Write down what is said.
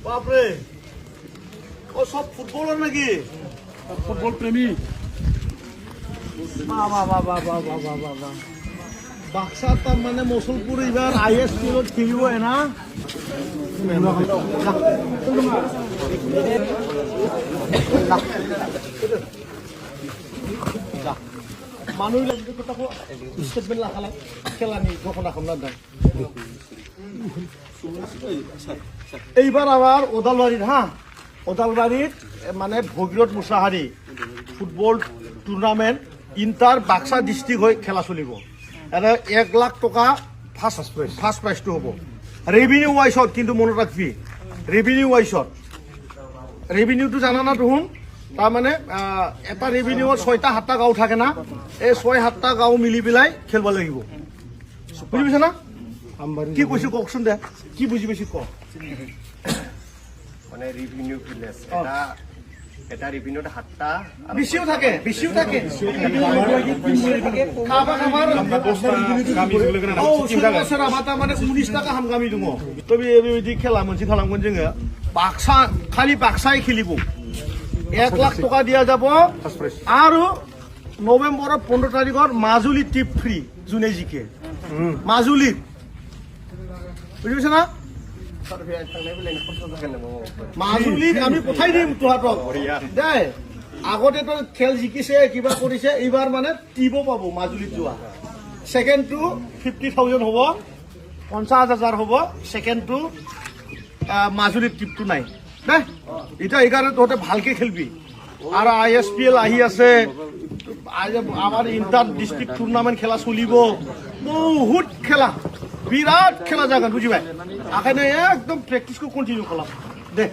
বাপরে ও সব ফুটবলার নাকি ফুটবল প্রেমী বাক্সার তার মানে মুসলপুর এবার ISPL খেলিব না মানুষ স্টেটমেন্ট লাখালাম খেলা নেই যখন এখন না দেয় এইবার আবার ওদালবাড়ির ওদালবাড়ির মানে Bhagirath Musahary football tournament inter Baksa district হয়ে খেলা চলিব এটা 1 লাখ টাকা ফার্স্ট প্রাইজটো হ'ব রেভিনিউ ওয়াইজত কিন্তু মনত রাখবি রেভিনিউ ওয়াইজত রেভিনিউটো জানা না তুহুন তাৰমানে এটা রেভিনিউত 6টা 7টা গাঁও থাকে না এই 6-7টা গাঁও মিলি পেলাই খেলব লাগিব বুজি পাইছা না কি কৈছো কওকচোন দে কি বুজি পাইছো ক মানে রেভিনিউ ভিলেজ এটা রেভিনিউটা 7টা বেশিও থাকে মানে 19 টাকা হামগামি দङ তবে এবাयदि খেলা मोनसे खालामगोन जोङो बाक्सा खालि बाक्साय खेलिব 1 লাখ টাকা দিয়া যাব আৰু নৱেম্বৰৰ 15 তাৰিখৰ মাজুলী ট্ৰিপ ফ্ৰী জুনে জিকে মাজুলী বুজিছ না মাজুলীত আমি পঠাই দিম তোহাতক দেই আগতে তো খেল জিকিছে কিবা কৰিছে এইবাৰ মানে টিব পাব মাজুলীত যোৱা সেকেন্ড টু 50,000 হ'ব 50,000 হ'ব সেকেন্ড টু মাজুলীত টিপটো নাই দেই এটা এইকাৰণে তহঁতে ভালকে খেলবি আৰু ISPL আহি আছে আমাৰ ইন্টার ডিস্ট্রিক্ট টুর্নামেন্ট খেলা চলিব বহুত খেলা বিরাট খেলা জাগান বুঝি ভাই এখানে একদম প্র্যাকটিস কন্টিনিউ করলাম দে